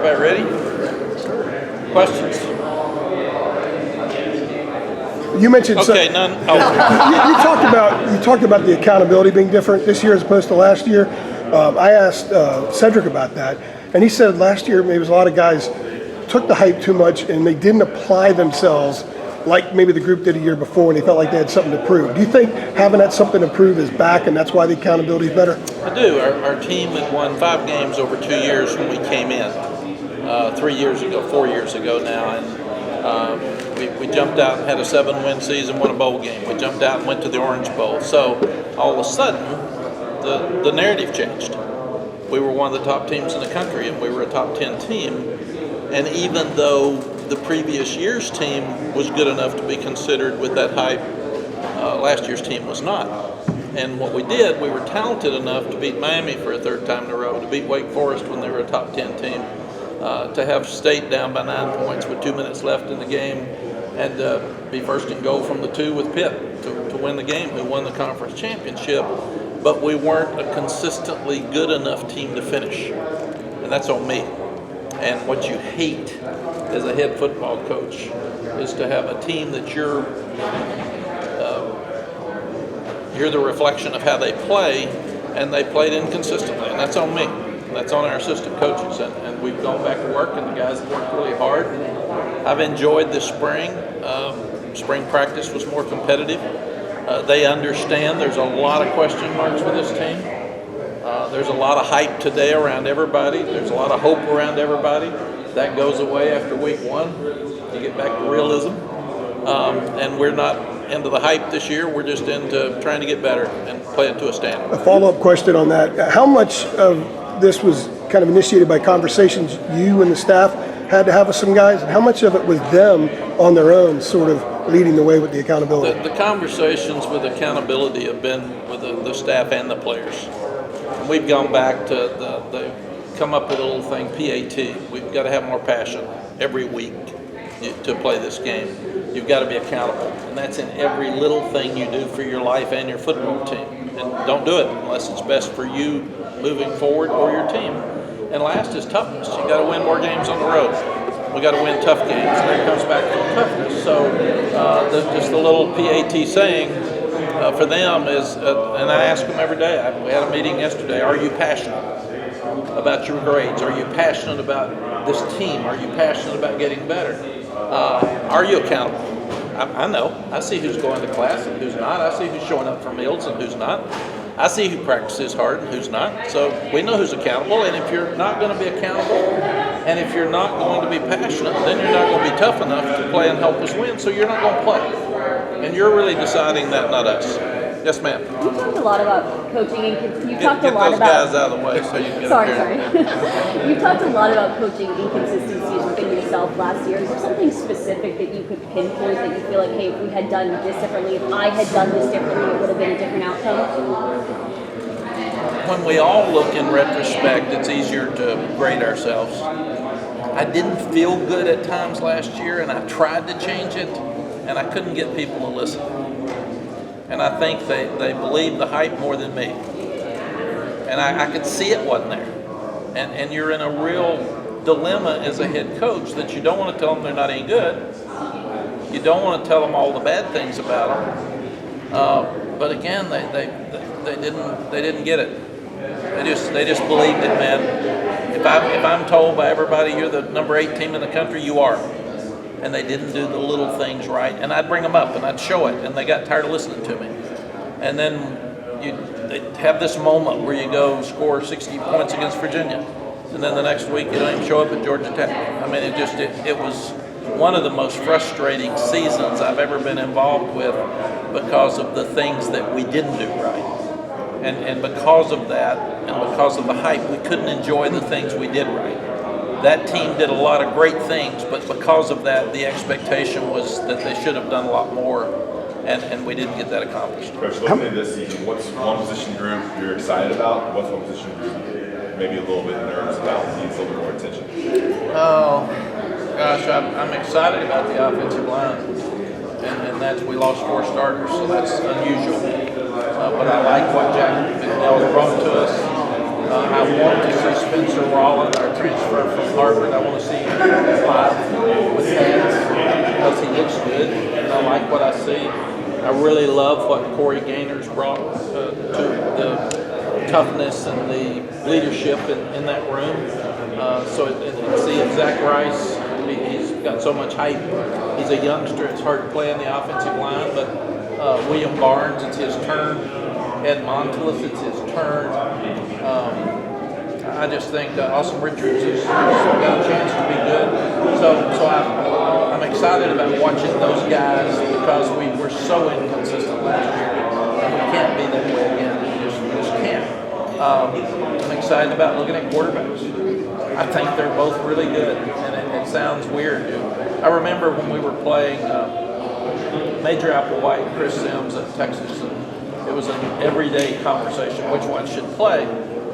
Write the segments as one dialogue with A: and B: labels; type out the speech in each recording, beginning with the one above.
A: Everybody ready? Questions?
B: You mentioned
A: Okay, none. Oh.
B: you talked about the accountability being different this year as opposed to last year. I asked Cedric about that, and he said last year maybe a lot of guys took the hype too much and they didn't apply themselves like maybe the group did a year before, and they felt like they had something to prove. Do you think having that something to prove is back, and that's why the accountability is better?
A: I do. Our team had won 5 games over 2 years when we came in 4 years ago now, and we jumped out and had a 7-win season, won a bowl game. We jumped out and went to the Orange Bowl. So all of a sudden, the narrative changed. We were one of the top teams in the country, and we were a top 10 team. And even though the previous year's team was good enough to be considered with that hype, last year's team was not. And what we did, we were talented enough to beat Miami for a 3rd time in a row, to beat Wake Forest when they were a top 10 team, to have State down by 9 points with 2 minutes left in the game, and be first and goal from the 2 with Pitt to win the game, who won the conference championship. But we weren't a consistently good enough team to finish, and that's on me. And what you hate as a head football coach is to have a team that you're the reflection of how they play, and they played inconsistently, and that's on me. That's on our assistant coaches, and we've gone back to work, and the guys have worked really hard. I've enjoyed this spring. Spring practice was more competitive. They understand there's a lot of question marks with this team. There's a lot of hype today around everybody. There's a lot of hope around everybody. That goes away after week 1. You get back to realism. And we're not into the hype this year. We're just into trying to get better and play it to a standard.
B: A follow-up question on that. How much of this was kind of initiated by conversations you and the staff had to have with some guys, and how much of it was them on their own sort of leading the way with the accountability?
A: The conversations with accountability have been with the staff and the players. We've gone back to they come up with a little thing, PAT. We've got to have more passion every week to play this game. You've got to be accountable, and that's in every little thing you do for your life and your football team. And don't do it unless it's best for you moving forward or your team. And last is toughness. You got to win more games on the road. We got to win tough games, and that comes back from toughness. So just the little PAT saying for them is, and I ask them every day. We had a meeting yesterday. Are you passionate about your grades? Are you passionate about this team? Are you passionate about getting better? Are you accountable? I know. I see who's going to class and who's not. I see who's showing up for meals and who's not. I see who practices hard and who's not. So we know who's accountable. And if you're not going to be accountable, and if you're not going to be passionate, then you're not going to be tough enough to play and help us win. So you're not going to play. And you're really deciding that, not us. Yes, ma'am.
C: You talked a lot about coaching, and
A: Get those guys out of the way so you can get
C: Sorry.
A: up here.
C: You talked a lot about coaching inconsistencies within yourself last year. Is there something specific that you could pinpoint that you feel like, hey, if we had done this differently, if I had done this differently, it would have been a different outcome?
A: When we all look in retrospect, it's easier to grade ourselves. I didn't feel good at times last year, and I tried to change it, and I couldn't get people to listen. And I think they believed the hype more than me. And I could see it wasn't there. And you're in a real dilemma as a head coach that you don't want to tell them they're not any good. You don't want to tell them all the bad things about them. But again, they didn't get it. They just believed it, man. If I'm told by everybody you're the number 8 team in the country, you are. And they didn't do the little things right. And I'd bring them up and I'd show it, and they got tired of listening to me. And then they'd have this moment where you go score 60 points against Virginia, and then the next week you don't even show up at Georgia Tech. I mean, it was one of the most frustrating seasons I've ever been involved with because of the things that we didn't do right. And because of that, and because of the hype, we couldn't enjoy the things we did right. That team did a lot of great things, but because of that, the expectation was that they should have done a lot more, and we didn't get that accomplished.
D: Coach, looking at this season, what's one position group you're excited about? What's one position group maybe a little bit nervous about, needs a little bit more attention?
A: Oh, gosh, I'm excited about the offensive line, and that's we lost 4 starters, so that's unusual. But I like what Jack McNeil brought to us. I want to see Spencer Rolland, our transfer from Harvard. I want to see him live with fans because he looks good, and I like what I see. I really love what Corey Gaynor's brought to the toughness and the leadership in that room. And see if Zach Rice, he's got so much hype. He's a youngster. It's hard to play on the offensive line, but William Barnes, it's his turn. Ed Montilus, it's his turn. I just think Austin Richards has got a chance to be good. So I'm excited about watching those guys because we were so inconsistent last year, and we can't be that way again. We just can't. I'm excited about looking at quarterbacks. I think they're both really good, and it sounds weird. I remember when we were playing Major Applewhite and Chris Sims at Texas, and it was an everyday conversation which one should play.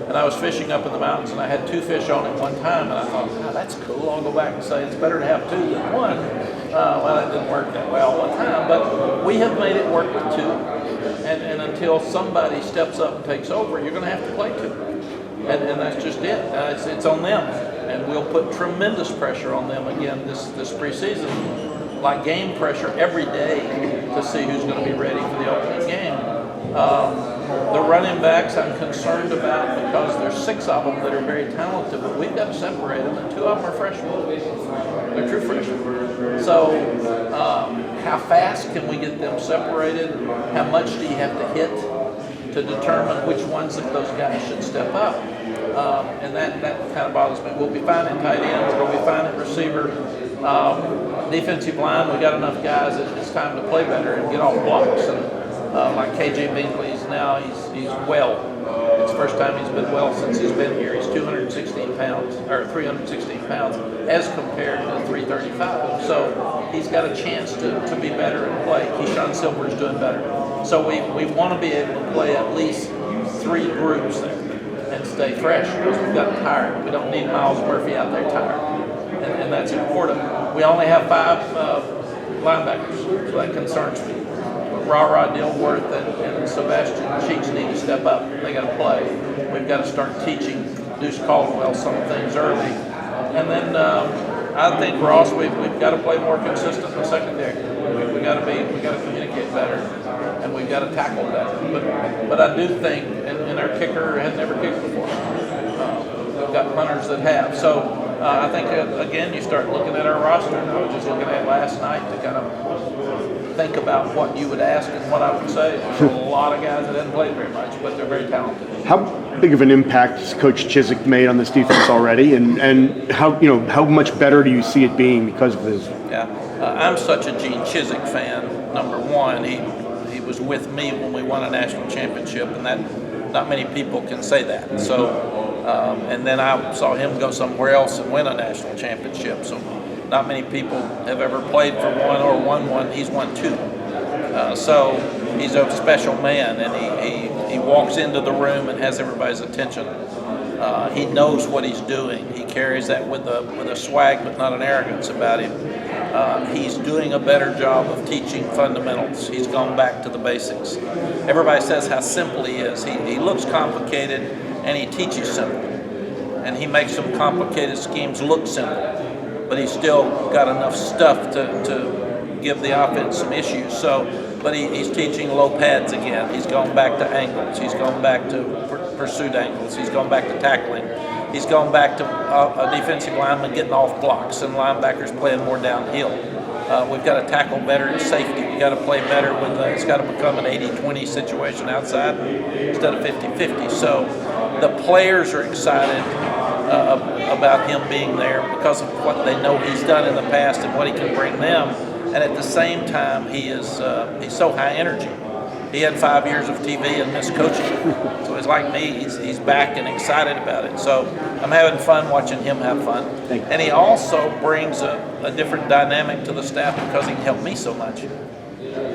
A: And I was fishing up in the mountains, and I had 2 fish on at one time, and I thought, that's cool. I'll go back and say it's better to have 2 than 1. Well, it didn't work that way all the time, but we have made it work with 2. And until somebody steps up and takes over, you're going to have to play 2. And that's just it. It's on them. And we'll put tremendous pressure on them again this preseason, like game pressure every day to see who's going to be ready for the opening game. The running backs I'm concerned about because there's 6 of them that are very talented, but we've got to separate them, and 2 of them are freshmen. They're true freshmen. So how fast can we get them separated? How much do you have to hit to determine which ones of those guys should step up? And that kind of bothers me. We'll be fine at tight end. We'll be fine at receiver. Defensive line, we got enough guys that it's time to play better and get off blocks. And like KJ Binkley's now, he's well. It's the first time he's been well since he's been here. He's 216 pounds, or 316 pounds, as compared to 335. So he's got a chance to be better and play. Keyshawn Silver's doing better. So we want to be able to play at least 3 groups there and stay fresh because we've gotten tired. We don't need Miles Murphy out there tired. And that's important. We only have 5 linebackers, so that concerns me. Ra Dilworth and Sebastian Cheeks need to step up. They got to play. We've got to start teaching Deuce Caldwell some things early. And then I think Ross, we've got to play more consistent in the secondary. We got to communicate better, and we've got to tackle better. But I do think, and our kicker had never kicked before. We've got punters that have. So I think again, you start looking at our roster. And I was just looking at it last night to kind of think about what you would ask and what I would say. There's a lot of guys that haven't played very much, but they're very talented.
E: How big of an impact has Coach Chiswick made on this defense already, and how much better do you see it being because of this?
A: Yeah, I'm such a Gene Chiswick fan. Number one, he was with me when we won a national championship, and that not many people can say that. So, and then I saw him go somewhere else and win a national championship. So. Not many people have ever played for one or won one. He's won 2. So he's a special man, and he walks into the room and has everybody's attention. He knows what he's doing. He carries that with a swag, but not an arrogance about him. He's doing a better job of teaching fundamentals. He's gone back to the basics. Everybody says how simple he is. He looks complicated, and he teaches simple. And he makes some complicated schemes look simple. But he's still got enough stuff to give the offense some issues. But he's teaching low pads again. He's gone back to angles. He's gone back to pursuit angles. He's gone back to tackling. He's gone back to a defensive lineman getting off blocks and linebackers playing more downhill. We've got to tackle better in safety. We've got to play better with it's got to become an 80-20 situation outside instead of 50-50. So the players are excited about him being there because of what they know he's done in the past and what he can bring them. And at the same time, he's so high energy. He had 5 years of TV and missed coaching. So he's like me. He's back and excited about it. So I'm having fun watching him have fun. And he also brings a different dynamic to the staff because he can help me so much.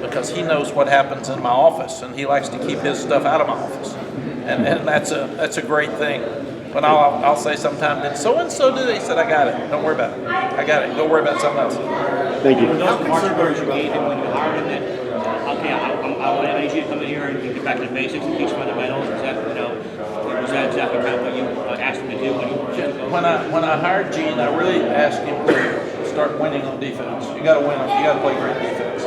A: Because he knows what happens in my office, and he likes to keep his stuff out of my office. And that's a great thing. But I'll say sometimes, did so-and-so do it? He said, I got it. Don't worry about it. I got it. Go worry about something else.
E: Thank you.
F: Those marching orders you gave him when you hired him that, okay, I need you to come in here and get back to the basics and teach fundamentals. Was that exactly kind of what you do when he
A: When I hired Gene, I really asked him to start winning on defense. You got to win. You got to play great defense.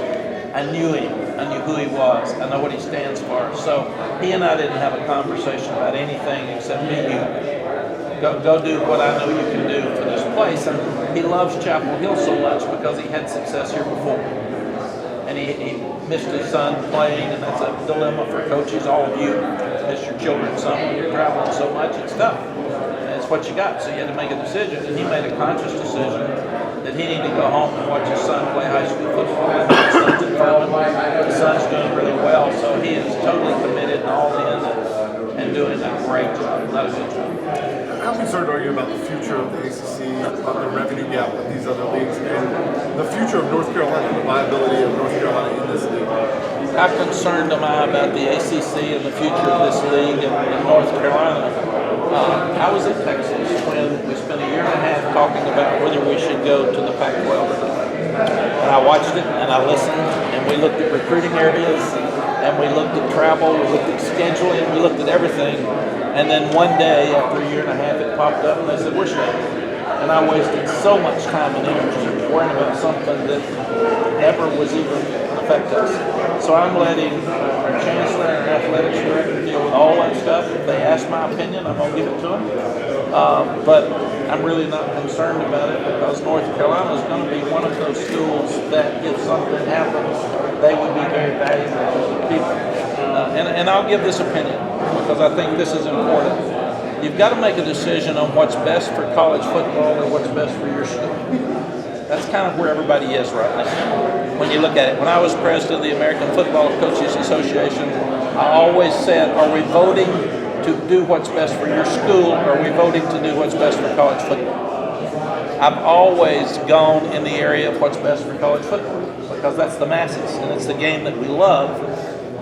A: I knew him. I knew who he was. I know what he stands for. So he and I didn't have a conversation about anything except be you. Go do what I know you can do for this place. And he loves Chapel Hill so much because he had success here before. And he missed his son playing, and that's a dilemma for coaches. All of you miss your children some when you're traveling so much. It's tough. And it's what you got. So you had to make a decision, and he made a conscious decision that he needed to go home and watch his son play high school football. His son's in Furman. His son's doing really well, so he is totally committed and all in and doing a great job. Not a good job.
G: How concerned are you about the future of the ACC, about the revenue gap with these other leagues, and the future of North Carolina, the viability of North Carolina in this league?
A: How concerned am I about the ACC and the future of this league in North Carolina? I was in Texas when we spent a year and a half talking about whether we should go to the Pac-12 or not. And I watched it and I listened, and we looked at recruiting areas, and we looked at travel, we looked at scheduling, we looked at everything. And then one day, after a year and a half, it popped up and they said, we're staying. And I wasted so much time and energy worrying about something that never was even going to affect us. So I'm letting our chancellor and our athletics director deal with all that stuff. If they ask my opinion, I'm going to give it to them. But I'm really not concerned about it because North Carolina is going to be one of those schools that if something happens, they would be very valuable to people. And I'll give this opinion because I think this is important. You've got to make a decision on what's best for college football or what's best for your school. That's kind of where everybody is right now. When you look at it, when I was president of the American Football Coaches Association, I always said, are we voting to do what's best for your school or are we voting to do what's best for college football? I've always gone in the area of what's best for college football because that's the masses and it's the game that we love.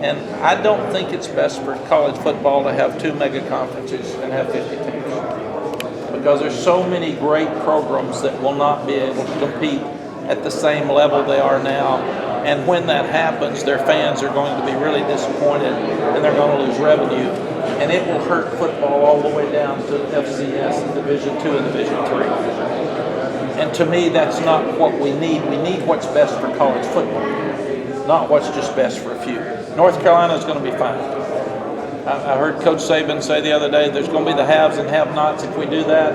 A: And I don't think it's best for college football to have 2 mega conferences and have 50 teams. Because there's so many great programs that will not be able to compete at the same level they are now. And when that happens, their fans are going to be really disappointed and they're going to lose revenue. And it will hurt football all the way down to FCS and Division II and Division III. And to me, that's not what we need. We need what's best for college football, not what's just best for a few. North Carolina is going to be fine. I heard Coach Saban say the other day there's going to be the haves and have-nots if we do that.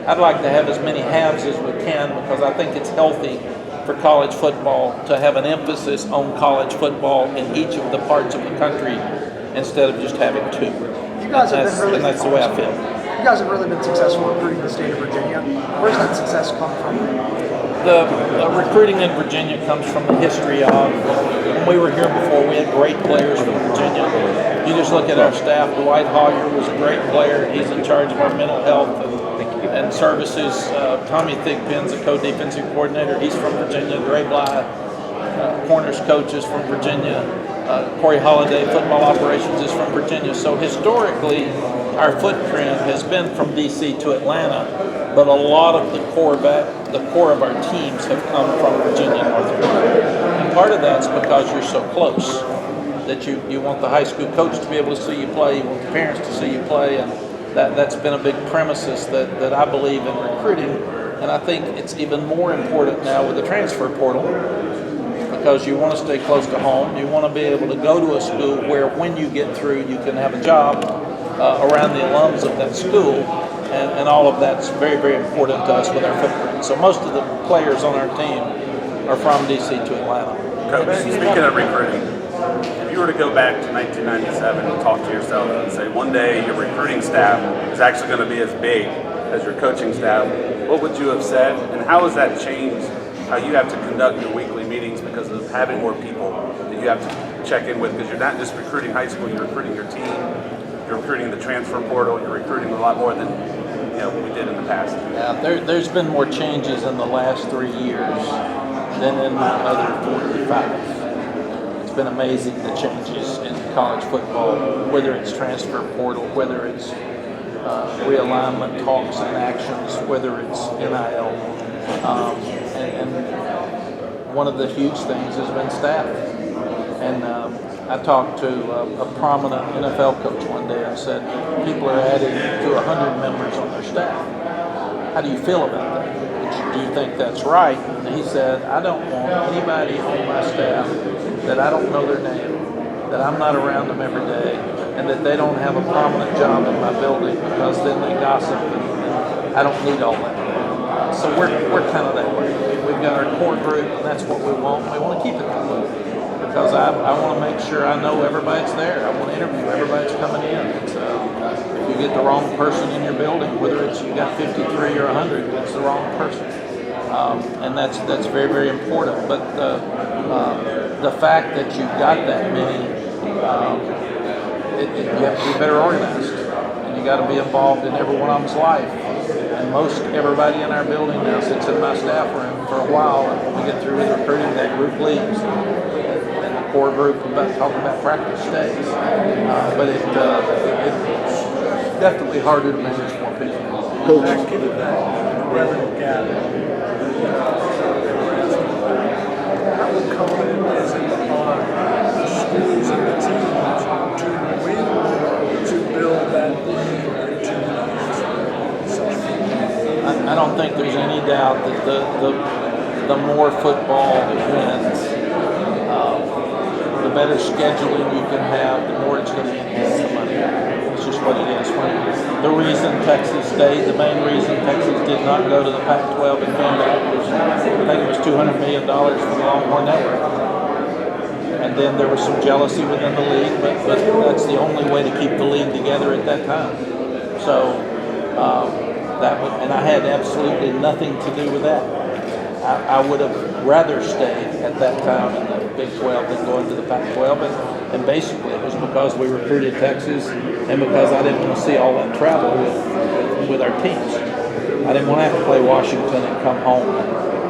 A: I'd like to have as many haves as we can because I think it's healthy for college football to have an emphasis on college football in each of the parts of the country instead of just having 2.
H: You guys have been really
A: and that's the way I feel.
H: You guys have really been successful recruiting the state of Virginia. Where's that success come from?
A: The recruiting in Virginia comes from the history of, when we were here before, we had great players from Virginia. You just look at our staff. Dwight Hawyer was a great player. He's in charge of our mental health and services. Tommy Thigpen's a co-defensive coordinator. He's from Virginia. Dre Bly, corners coach, is from Virginia. Corey Holliday, football operations, is from Virginia. So historically, our footprint has been from D.C. to Atlanta, but a lot of the core of our teams have come from Virginia and North Carolina. And part of that's because you're so close that you want the high school coach to be able to see you play, you want the parents to see you play, and that's been a big premises that I believe in recruiting. And I think it's even more important now with the transfer portal because you want to stay close to home. You want to be able to go to a school where when you get through, you can have a job around the alums of that school. And all of that's very, very important to us with our footprint. So most of the players on our team are from D.C. to Atlanta.
I: Coach, speaking of recruiting, if you were to go back to 1997 and talk to yourself and say one day your recruiting staff is actually going to be as big as your coaching staff, what would you have said? And how has that changed how you have to conduct your weekly meetings because of having more people that you have to check in with? Because you're not just recruiting high school, you're recruiting your team, you're recruiting the transfer portal, you're recruiting a lot more than we did in the past.
A: Yeah, there's been more changes in the last 3 years than in my other 45. It's been amazing the changes in college football, whether it's transfer portal, whether it's realignment talks and actions, whether it's NIL. And one of the huge things has been staff. And I talked to a prominent NFL coach one day and said, people are adding to 100 members on their staff. How do you feel about that? Do you think that's right? And he said, I don't want anybody on my staff that I don't know their name, that I'm not around them every day, and that they don't have a prominent job in my building, because then they gossip, and I don't need all that. So we're kind of that way. We've got our core group, and that's what we want. We want to keep it that way, because I want to make sure I know everybody's there. I want to interview everybody that's coming in. So if you get the wrong person in your building, whether it's you got 53 or 100, it's the wrong person. And that's very, very important. But the fact that you've got that many, you have to be better organized, and you got to be involved in every one of them's life. And most everybody in our building now sits in my staff room for a while, and when we get through with recruiting, that group leaves, and the core group talking about practice stays. But it's definitely harder to manage more people.
J: Coach.
F: Back into that revenue gap. How incumbent is it on the schools and the teams to win, to build that lead, to
A: I don't think there's any doubt that the more football wins, the better scheduling you can have, the more it's going to enhance the money. It's just what it is. The reason Texas stayed, the main reason Texas did not go to the Pac-12 and Canada was, I think it was $200 million for the Longhorn Network. And then there was some jealousy within the league, but that's the only way to keep the league together at that time. So, and I had absolutely nothing to do with that. I would have rather stayed at that time in the Big 12 than going to the Pac-12, and basically it was because we recruited Texas, and because I didn't want to see all that travel with our teams. I didn't want to have to play Washington and come home,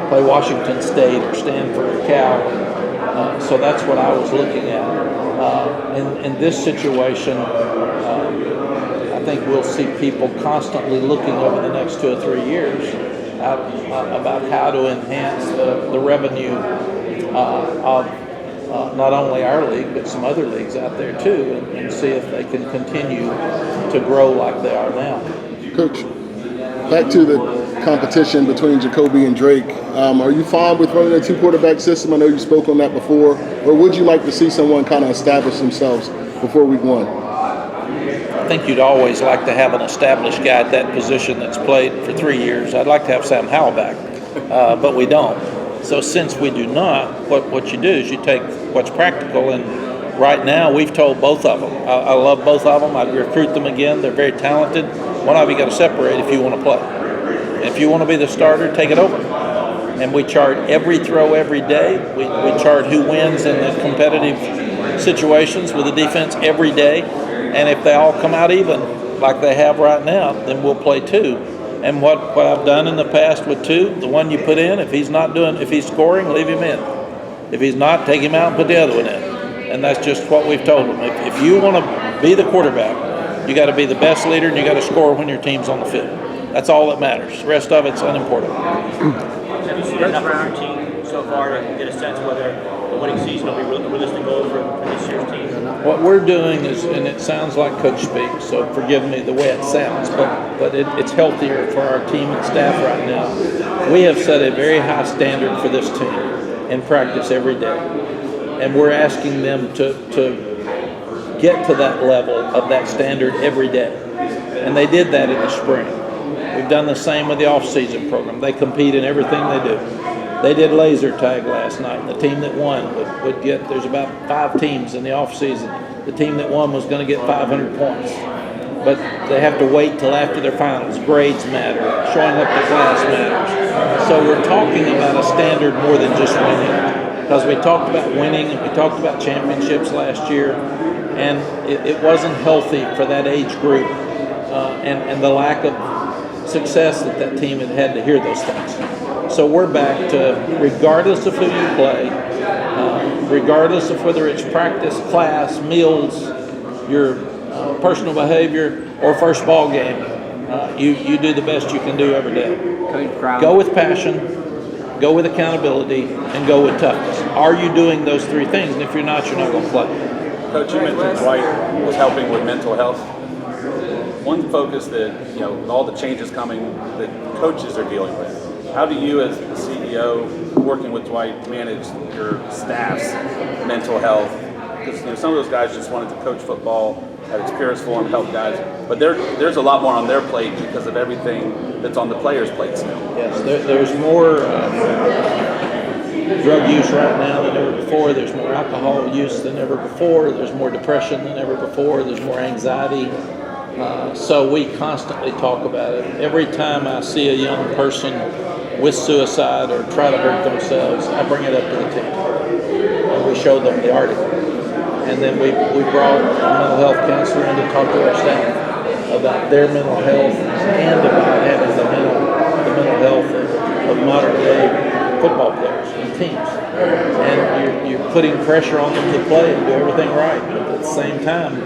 A: play Washington State or Stanford or Cal. So that's what I was looking at. In this situation, I think we'll see people constantly looking over the next 2 or 3 years about how to enhance the revenue of not only our league, but some other leagues out there too, and see if they can continue to grow like they are now.
J: Coach, back to the competition between Jacoby and Drake. Are you fine with running a 2-quarterback system? I know you spoke on that before. Or would you like to see someone kind of establish themselves before week 1?
A: I think you'd always like to have an established guy at that position that's played for 3 years. I'd like to have Sam Howell back, but we don't. So since we do not, what you do is you take what's practical, and right now we've told both of them. I love both of them. I'd recruit them again. They're very talented. One of you got to separate if you want to play. And if you want to be the starter, take it over. And we chart every throw every day. We chart who wins in the competitive situations with the defense every day. And if they all come out even, like they have right now, then we'll play 2. And what I've done in the past with 2, the one you put in, if he's scoring, leave him in. If he's not, take him out and put the other one in. And that's just what we've told them. If you want to be the quarterback, you got to be the best leader, and you got to score when your team's on the field. That's all that matters. The rest of it's unimportant.
F: Have you seen enough from your team so far to get a sense whether the winning season will be a realistic goal for this year's team?
A: What we're doing is, and it sounds like coach speak, so forgive me the way it sounds, but it's healthier for our team and staff right now. We have set a very high standard for this team in practice every day, and we're asking them to get to that level of that standard every day. And they did that in the spring. We've done the same with the off-season program. They compete in everything they do. They did laser tag last night, and the team that won would get, there's about 5 teams in the off-season. The team that won was going to get 500 points. But they have to wait till after their finals. Grades matter. Showing up to class matters. So we're talking about a standard more than just winning. Because we talked about winning, and we talked about championships last year, and it wasn't healthy for that age group, and the lack of success that team had to hear those things. So we're back to, regardless of who you play, regardless of whether it's practice, class, meals, your personal behavior, or first ball game, you do the best you can do every day. Go with passion, go with accountability, and go with toughness. Are you doing those 3 things? And if you're not, you're not going to play.
I: Coach, you mentioned Dwight was helping with mental health. One focus that, with all the changes coming that coaches are dealing with, how do you as the CEO working with Dwight manage your staff's mental health? Because some of those guys just wanted to coach football at its purest form, help guys, but there's a lot more on their plate because of everything that's on the players' plate still.
A: Yes, there's more drug use right now than ever before. There's more alcohol use than ever before. There's more depression than ever before. There's more anxiety. So we constantly talk about it. Every time I see a young person with suicide or try to hurt themselves, I bring it up to the team. And we show them the article. And then we brought a mental health counselor in to talk to our staff about their mental health and about having the mental health of modern day football players and teams. And you're putting pressure on them to play and do everything right. But at the same time,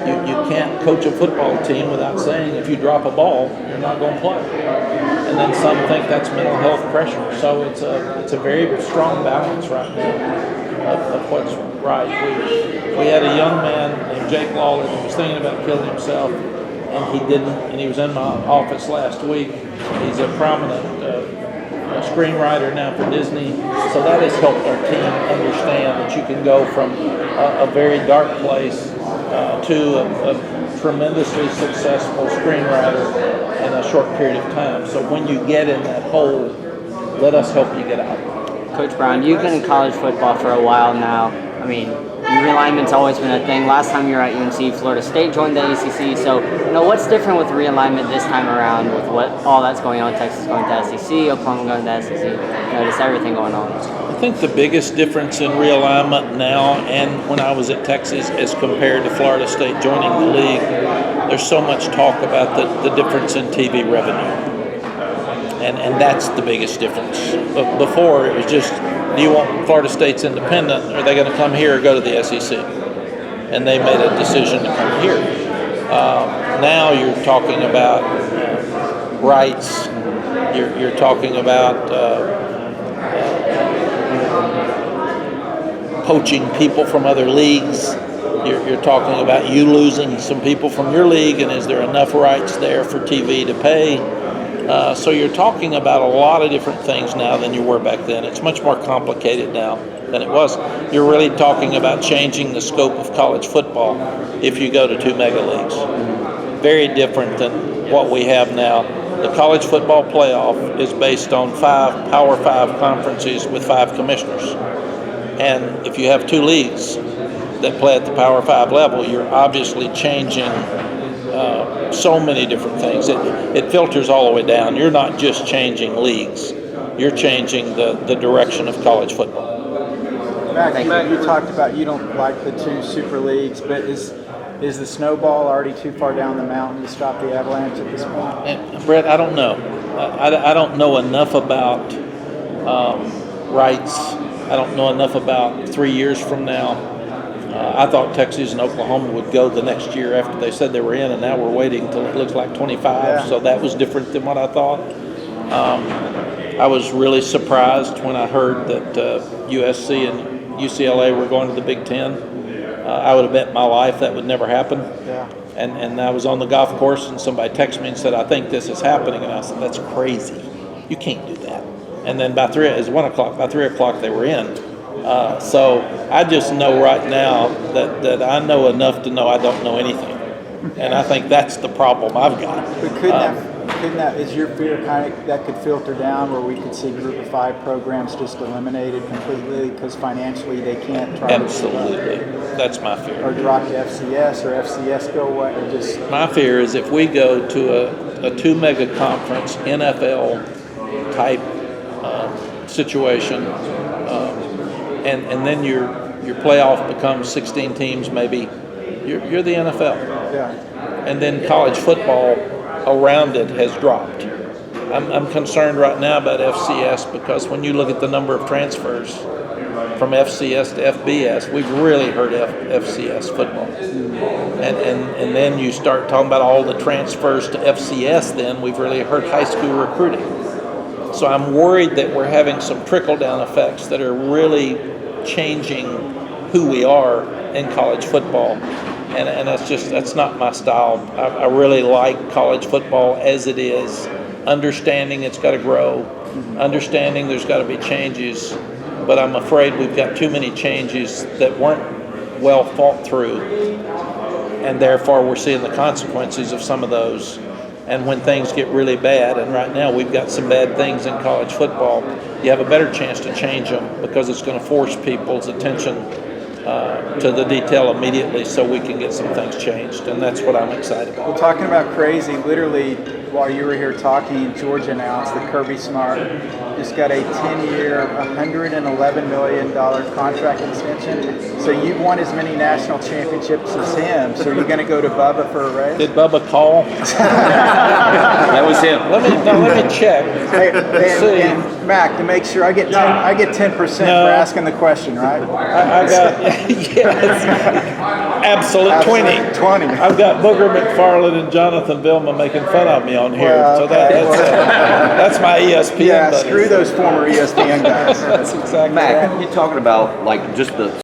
A: you can't coach a football team without saying if you drop a ball, you're not going to play. And then some think that's mental health pressure. So it's a very strong balance right now of what's right. We had a young man named Jake Lawler that was thinking about killing himself, and he didn't. And he was in my office last week. He's a prominent screenwriter now for Disney. So that has helped our team understand that you can go from a very dark place to a tremendously successful screenwriter in a short period of time. So when you get in that hole, let us help you get out.
K: Coach Brown, you've been in college football for a while now. I mean, realignment's always been a thing. Last time you were at UNC, Florida State joined the ACC. So, what's different with realignment this time around with what all that's going on? Texas going to SEC, Oklahoma going to SEC, just everything going on.
A: I think the biggest difference in realignment now and when I was at Texas as compared to Florida State joining the league, there's so much talk about the difference in TV revenue. And that's the biggest difference. Before, it was just, do you want Florida State's independent, or are they going to come here or go to the SEC? And they made a decision to come here. Now you're talking about rights. You're talking about poaching people from other leagues. You're talking about you losing some people from your league, and is there enough rights there for TV to pay? So you're talking about a lot of different things now than you were back then. It's much more complicated now than it was. You're really talking about changing the scope of college football if you go to 2 mega leagues. Very different than what we have now. The college football playoff is based on 5 Power 5 conferences with 5 commissioners. And if you have 2 leagues that play at the Power 5 level, you're obviously changing so many different things. It filters all the way down. You're not just changing leagues. You're changing the direction of college football.
H: Mack, you talked about you don't like the 2 super leagues, but is the snowball already too far down the mountain to stop the Avalanche at this point?
A: And Brett, I don't know. I don't know enough about rights. I don't know enough about 3 years from now. I thought Texas and Oklahoma would go the next year after they said they were in, and now we're waiting until it looks like 25. Yeah. So that was different than what I thought. I was really surprised when I heard that USC and UCLA were going to the Big Ten. I would have bet my life that would never happen. Yeah. And I was on the golf course, and somebody texted me and said, "I think this is happening," and I said, "That's crazy. You can't do that." And then by 3 o'clock they were in. So I just know right now that I know enough to know I don't know anything, and I think that's the problem I've got.
H: But couldn't that is your fear kind of that could filter down where we could see Group of 5 programs just eliminated completely because financially they can't try
A: Absolutely, that's my fear.
H: Or drop the FCS or FCS go away or just.
A: My fear is if we go to a 2 mega conference NFL type situation. And then your playoff becomes 16 teams, maybe. You're the NFL.
H: Yeah.
A: And then college football around it has dropped. I'm concerned right now about FCS because when you look at the number of transfers from FCS to FBS, we've really hurt FCS football. And then you start talking about all the transfers to FCS, then we've really hurt high school recruiting. So I'm worried that we're having some trickle-down effects that are really changing who we are in college football. And that's not my style. I really like college football as it is, understanding it's got to grow, understanding there's got to be changes, but I'm afraid we've got too many changes that weren't well thought through, and therefore we're seeing the consequences of some of those. And when things get really bad, and right now we've got some bad things in college football, you have a better chance to change them because it's going to force people's attention to the detail immediately so we can get some things changed, and that's what I'm excited about.
H: Well, talking about crazy, literally while you were here talking, Georgia announced that Kirby Smart just got a 10-year, $111 million contract extension. So you've won as many national championships as him. So you're going to go to Bubba for a raise?
A: Did Bubba call?
L: That was him.
A: Let me check.
H: And Mack, to make sure I get 10% for asking the question, right?
A: I got yes, absolute 20. I've got Booger McFarland and Jonathan Vilma making fun of me on here,
H: Well,
A: so that's my ESPN.
H: Yeah,
A: buddies.
H: screw those former ESPN guys.
A: That's exactly
L: Mack,
A: right.
L: you're talking about like just the